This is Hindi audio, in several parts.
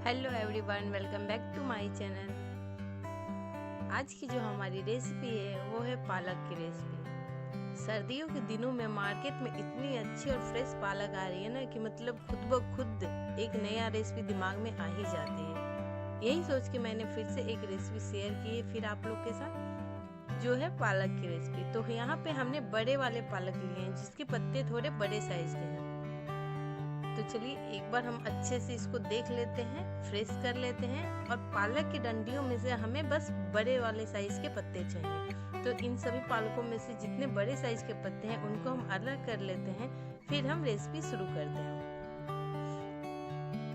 Hello everyone, welcome back to my channel. आज की जो हमारी रेसिपी है वो है पालक की रेसिपी। सर्दियों के दिनों में मार्केट में इतनी अच्छी और फ्रेश पालक आ रही है ना कि मतलब खुद ब खुद एक नया रेसिपी दिमाग में आ ही जाती है। यही सोच के मैंने फिर से एक रेसिपी शेयर की है फिर आप लोग के साथ, जो है पालक की रेसिपी। तो यहाँ पे हमने बड़े वाले पालक लिए हैं जिसके पत्ते थोड़े बड़े साइज के हैं। तो चलिए एक बार हम अच्छे से इसको देख लेते हैं, फ्रेश कर लेते हैं। और पालक की डंडियों में से हमें बस बड़े वाले साइज के पत्ते चाहिए। तो इन सभी पालकों में से जितने बड़े साइज के पत्ते हैं उनको हम अलग कर लेते हैं, फिर हम रेसिपी शुरू करते हैं।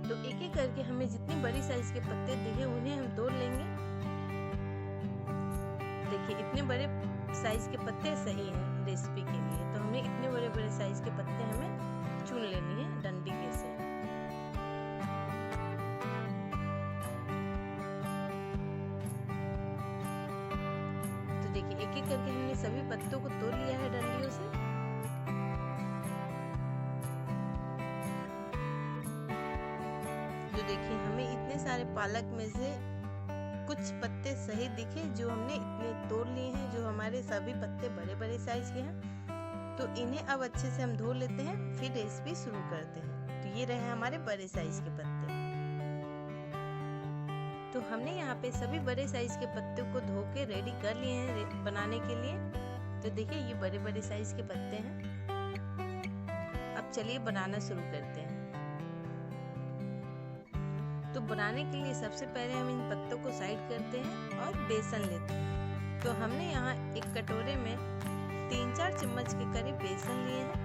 तो एक एक करके हमें जितनी बड़ी साइज के पत्ते दिखे उन्हें हम तोड़ लेंगे। देखिए इतने बड़े साइज के पत्ते सही हैं रेसिपी के लिए। तो हमें इतने बड़े बड़े साइज के पत्ते हमें चुन लेनी है डंडी के से। तो देखिए एक एक करके हमने सभी पत्तों को तोड़ लिया है डंडियों से। तो देखिए हमें इतने सारे पालक में से कुछ पत्ते सही दिखे जो हमने इतने तोड़ लिए हैं, जो हमारे सभी पत्ते बड़े बड़े साइज के हैं। तो इन्हें अब अच्छे से हम धो लेते हैं, फिर रेसिपी शुरू करते हैं। तो ये रहे हमारे बड़े साइज के पत्ते। तो हमने यहाँ पे सभी बड़े साइज के पत्तों को धो के रेडी कर लिए हैं बनाने के लिए। तो देखिए ये बड़े बड़े साइज के पत्ते हैं। अब चलिए बनाना शुरू करते हैं। तो बनाने के लिए सबसे पहले हम इन पत्तों को साइड करते हैं और बेसन लेते हैं। तो हमने यहाँ एक कटोरे में 3-4 चम्मच के करीब बेसन लिए हैं।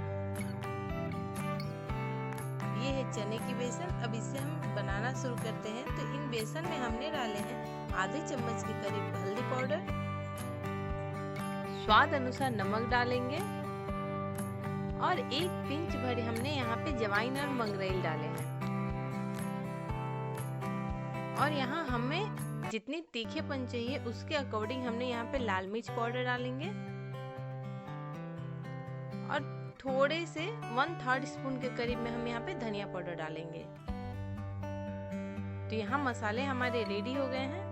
ये है चने की बेसन। अब इसे हम बनाना शुरू करते हैं। तो इन बेसन में हमने डाले हैं आधे चम्मच के करीब हल्दी पाउडर, स्वाद अनुसार नमक डालेंगे और एक पिंच भर हमने यहाँ पे जवाइन और मंगरेल डाले हैं। और यहाँ हमें जितनी तीखेपन चाहिए उसके अकॉर्डिंग हमने यहाँ पे लाल मिर्च पाउडर डालेंगे और थोड़े से 1/3 स्पून के करीब में हम यहाँ पे धनिया पाउडर डालेंगे। तो यहाँ मसाले हमारे रेडी हो गए हैं।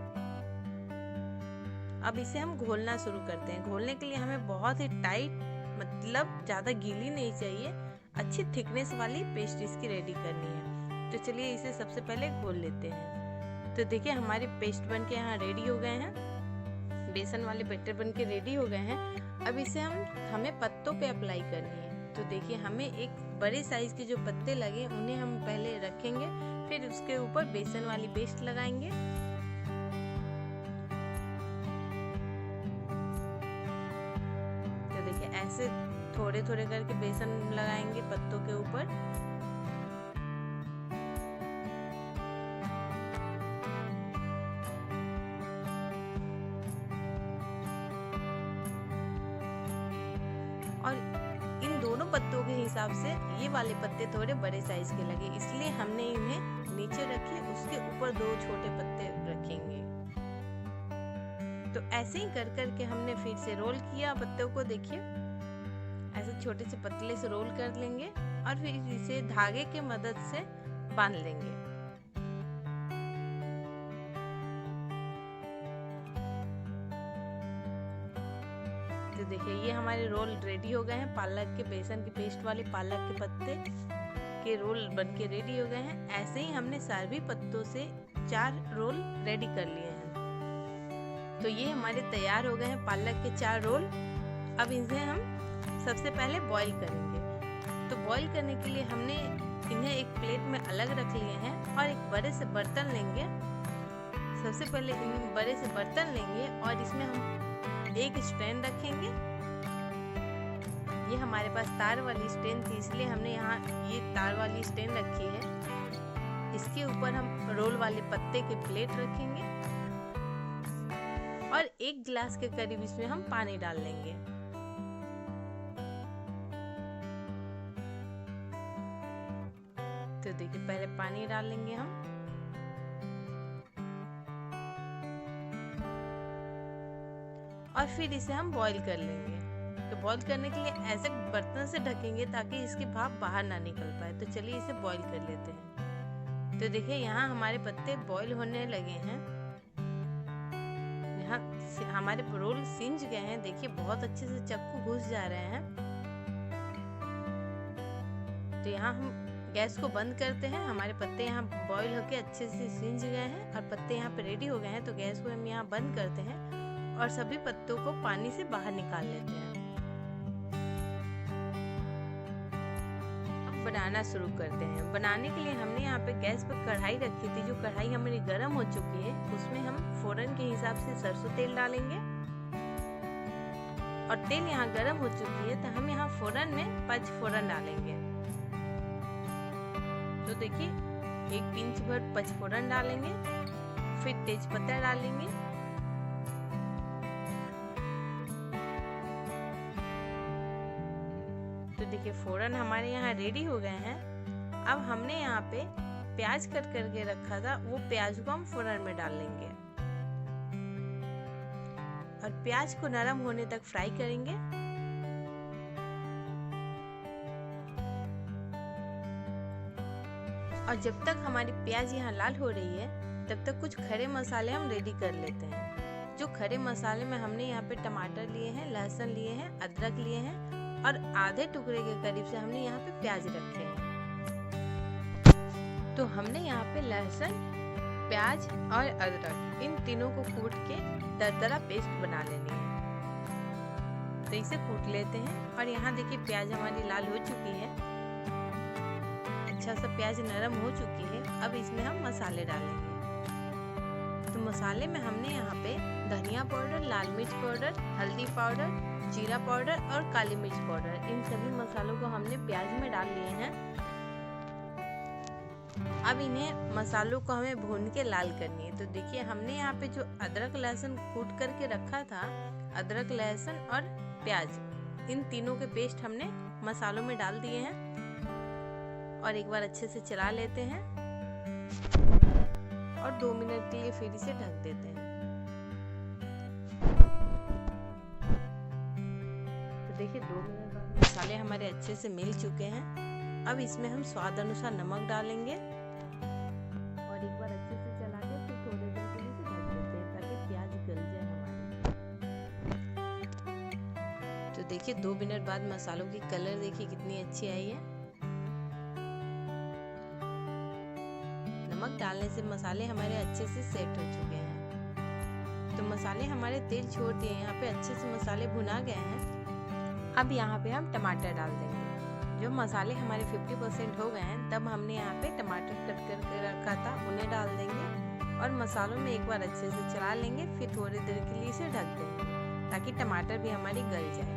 अब इसे हम घोलना शुरू करते हैं। घोलने के लिए हमें बहुत ही टाइट, मतलब ज्यादा गीली नहीं चाहिए, अच्छी थिकनेस वाली पेस्ट इसकी रेडी करनी है। तो चलिए इसे सबसे पहले घोल लेते हैं। तो देखिए हमारे पेस्ट बन के यहाँ रेडी हो गए हैं, बेसन वाले बैटर बन के रेडी हो गए हैं। अब इसे हमें पत्तों पे अप्लाई करनी है। तो देखिए हमें एक बड़े साइज के जो पत्ते लगे उन्हें हम पहले रखेंगे, फिर उसके ऊपर बेसन वाली पेस्ट लगाएंगे। तो देखिए ऐसे थोड़े थोड़े करके बेसन लगाएंगे पत्तों के ऊपर। और इन दोनों पत्तों के हिसाब से ये वाले पत्ते थोड़े बड़े साइज के लगे, इसलिए हमने इन्हें नीचे रखे, उसके ऊपर 2 छोटे पत्ते रखेंगे। तो ऐसे ही कर करके हमने फिर से रोल किया पत्तों को। देखिए ऐसे छोटे से पतले से रोल कर लेंगे और फिर इसे धागे के मदद से बांध लेंगे। तो देखिए ये हमारे रोल रेडी हो गए हैं। पालक के बेसन की पेस्ट वाले पालक के पत्ते के रोल बन के रेडी हो गए हैं। ऐसे ही हमने सभी पत्तों से 4 रोल रेडी कर लिए हैं। तो ये हमारे तैयार हो गए हैं पालक के 4 रोल। अब इन्हें हम सबसे पहले बॉईल करेंगे। तो बॉईल करने के लिए हमने इन्हें एक प्लेट में अलग रख लिए हैं और एक बड़े से बर्तन लेंगे। सबसे पहले इन बड़े से बर्तन लेंगे और इसमें हम एक स्टैंड रखेंगे। ये हमारे पास तार वाली स्टैंड थी, इसलिए हमने यहाँ ये तार वाली स्टैंड रखी है। इसके ऊपर हम रोल वाले पत्ते के प्लेट रखेंगे और 1 गिलास के करीब इसमें हम पानी डाल लेंगे। तो देखिए पहले पानी डाल लेंगे हम और फिर इसे हम बॉईल कर लेंगे। तो बॉईल करने के लिए ऐसे बर्तन से ढकेंगे ताकि इसकी भाप बाहर ना निकल पाए। तो चलिए इसे बॉईल कर लेते हैं। तो देखिए यहाँ हमारे पत्ते बॉईल होने लगे हैं। यहाँ हमारे रोल सिंज गए हैं, देखिए बहुत अच्छे से चक्कू घुस जा रहे हैं। तो यहाँ हम गैस को बंद करते हैं। हमारे पत्ते यहाँ बॉईल होके अच्छे से सिंज गए हैं और पत्ते यहाँ पे रेडी हो गए हैं। तो गैस को हम यहाँ बंद करते हैं और सभी पत्तों को पानी से बाहर निकाल लेते हैं। अब बनाना शुरू करते हैं। बनाने के लिए हमने यहाँ पे गैस पर कढ़ाई रखी थी। जो कढ़ाई हमारी गर्म हो चुकी है, उसमें हम फोरन के हिसाब से सरसों तेल डालेंगे और तेल यहाँ गर्म हो चुकी है तो हम यहाँ फोरन में 5 फोरन डालेंगे। तो देखिए 1 पिंच भर पचफोरन डालेंगे, फिर तेज पत्ता डालेंगे, तो देखिए फोरन हमारे यहाँ रेडी हो गए हैं। अब हमने यहाँ पे प्याज कट करके रखा था, वो प्याज को हम फोरन में डाल लेंगे और प्याज को नरम होने तक फ्राई करेंगे। और जब तक हमारी प्याज यहाँ लाल हो रही है तब तक कुछ खड़े मसाले हम रेडी कर लेते हैं। जो खड़े मसाले में हमने यहाँ पे टमाटर लिए हैं, लहसुन लिए हैं, अदरक लिए हैं और आधे टुकड़े के करीब से हमने यहाँ पे प्याज रखे हैं। तो हमने यहाँ पे लहसुन, प्याज और अदरक इन तीनों को कूट के दरदरा पेस्ट बना लेनी है। तो इसे कूट लेते हैं और यहाँ देखिए प्याज हमारी लाल हो चुकी है, अच्छा सा प्याज नरम हो चुकी है। अब इसमें हम मसाले डालेंगे। तो मसाले में हमने यहाँ पे धनिया पाउडर, लाल मिर्च पाउडर, हल्दी पाउडर, जीरा पाउडर और काली मिर्च पाउडर, इन सभी मसालों को हमने प्याज में डाल लिए हैं। अब इन्हें मसालों को हमें भून के लाल करनी है। तो देखिए हमने यहाँ पे जो अदरक लहसुन कूट करके रखा था, अदरक लहसुन और प्याज, इन तीनों के पेस्ट हमने मसालों में डाल दिए हैं और एक बार अच्छे से चला लेते हैं और 2 मिनट के लिए फिर इसे ढक देते हैं। तो देखिए 2 मिनट बाद मसाले हमारे अच्छे से मिल चुके हैं। अब इसमें हम स्वाद अनुसार नमक डालेंगे और एक बार अच्छे से चला के फिर थोड़ी देर के लिए इसे ढक देते हैं ताकि प्याज गल जाए हमारी। तो देखिए 2 मिनट बाद मसालों की कलर देखिए कितनी अच्छी आई है। नमक डालने से मसाले हमारे अच्छे से सेट हो चुके हैं। तो मसाले हमारे तेल छोड़ दिए, यहाँ पे अच्छे से मसाले भुना गए हैं। अब यहाँ पे हम टमाटर डाल देंगे। जब मसाले हमारे 50% हो गए हैं तब हमने यहाँ पे टमाटर कट करके रखा था, उन्हें डाल देंगे और मसालों में एक बार अच्छे से चला लेंगे। फिर थोड़ी देर के लिए इसे ढक देंगे ताकि टमाटर भी हमारी गल जाए।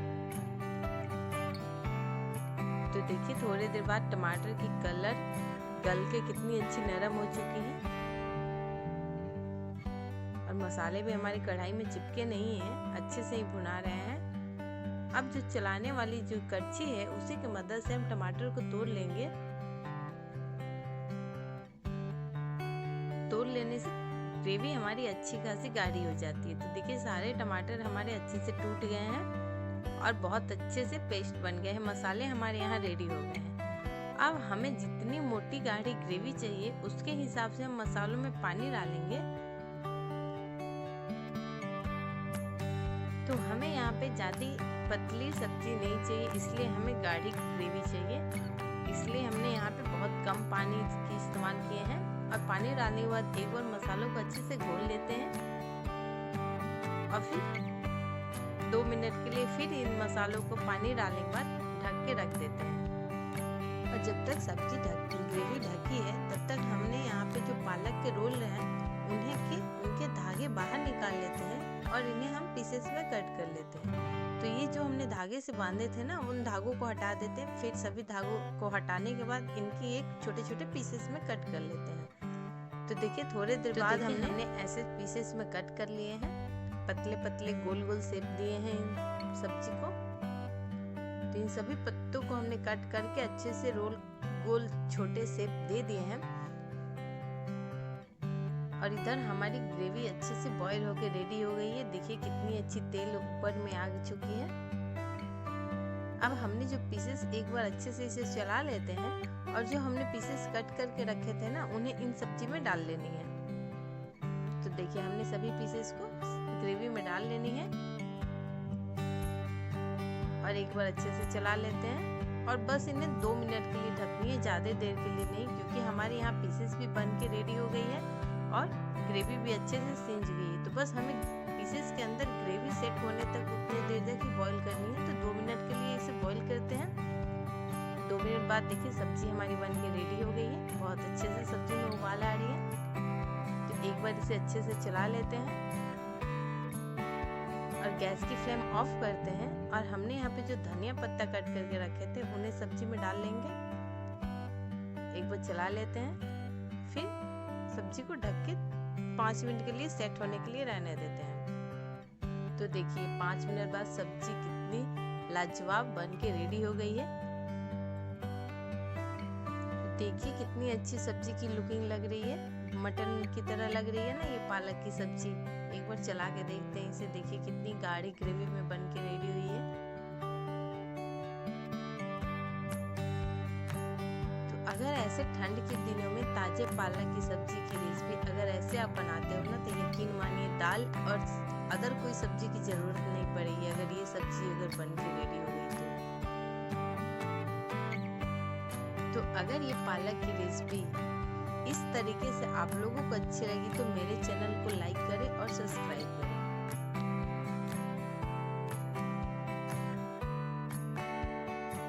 तो देखिए थोड़ी देर बाद टमाटर की कलर गल के कितनी अच्छी नरम हो चुकी है और मसाले भी हमारी कढ़ाई में चिपके नहीं है, अच्छे से ही भुना रहे हैं। अब जो चलाने वाली जो कड़छी है उसी की मदद से हम टमाटर को तोड़ लेंगे। तोड़ लेने से ग्रेवी हमारी अच्छी खासी गाढ़ी हो जाती है। तो देखिए सारे टमाटर हमारे अच्छे से टूट गए हैं और बहुत अच्छे से पेस्ट बन गए हैं। मसाले हमारे यहाँ रेडी हो गए हैं। अब हमें जितनी मोटी गाढ़ी ग्रेवी चाहिए उसके हिसाब से हम मसालों में पानी डालेंगे। तो हमें यहाँ पे ज़्यादा पतली सब्जी नहीं चाहिए, इसलिए हमें गाढ़ी ग्रेवी चाहिए। इसलिए हमने यहाँ पे बहुत कम पानी की इस्तेमाल किए हैं और पानी डालने के बाद एक बार मसालों को अच्छे से घोल लेते हैं और फिर 2 मिनट के लिए फिर इन मसालों को पानी डालने के बाद ढक के रख देते हैं। और जब तक सब्जी ग्रेवी ढकी है तब तक हमने यहाँ पे जो पालक के रोल हैं उनके धागे बाहर निकाल लेते हैं और इन्हें हम पीसेस में कट कर लेते हैं। तो ये जो हमने धागे से बांधे थे ना, उन धागों को हटा देते हैं। फिर सभी धागों को हटाने के बाद इनकी एक छोटे छोटे पीसेस में कट कर लेते हैं। तो देखिए थोड़े देर बाद हमने ऐसे पीसेस में कट कर लिए हैं, पतले पतले गोल गोल शेप दिए हैं इन सब्जी को। तो इन सभी पत्तों को हमने कट करके अच्छे से रोल गोल छोटे शेप दे दिए हैं और इधर हमारी ग्रेवी अच्छे से बॉईल होके रेडी हो गई है। देखिए कितनी अच्छी तेल ऊपर में आ चुकी है। अब हमने जो पीसेस एक बार अच्छे से इसे चला लेते हैं और जो हमने पीसेस कट करके रखे थे ना, उन्हें इन सब्जी में डाल लेनी है। तो देखिए हमने सभी पीसेस को ग्रेवी में डाल लेनी है और एक बार अच्छे से चला लेते हैं और बस इन्हें 2 मिनट के लिए ढकनी है, ज़्यादा देर के लिए नहीं, क्योंकि हमारे यहाँ पीसेस भी बन के रेडी हो गई है और ग्रेवी भी अच्छे से सिंज गई है। तो बस हमें पीसेस के अंदर ग्रेवी सेट होने तक उतनी देर तक ही बॉईल करनी है। तो 2 मिनट के लिए इसे बॉईल करते हैं। 2 मिनट बाद देखिए सब्जी हमारी बन के रेडी हो गई है, बहुत अच्छे से सब्जी में उबाल आ रही है। तो एक बार इसे अच्छे से चला लेते हैं और गैस की फ्लेम ऑफ करते हैं और हमने यहाँ पे जो धनिया पत्ता कट करके रखे थे उन्हें सब्जी में डाल लेंगे। एक बार चला लेते हैं, फिर सब्जी को ढक के 5 मिनट के लिए सेट होने के लिए रहने देते हैं। तो देखिए 5 मिनट बाद सब्जी कितनी लाजवाब बन के रेडी हो गई है। देखिए कितनी अच्छी सब्जी की लुकिंग लग रही है, मटन की तरह लग रही है ना ये पालक की सब्जी। एक बार चला के देखते हैं इसे, देखिए कितनी गाढ़ी ग्रेवी में बन के रेडी हुई है। तो अगर ऐसे ठंड के दिनों में ताजे पालक की सब्जी की रेसिपी अगर ऐसे आप बनाते हो ना, तो यकीन मानिए दाल और अदर कोई सब्जी की जरूरत नहीं पड़ेगी अगर ये सब्जी अगर बन के रेडी हो गई तो अगर ये पालक की रेसिपी इस तरीके से आप लोगों को अच्छी लगी तो मेरे चैनल को लाइक करें और सब्सक्राइब करें।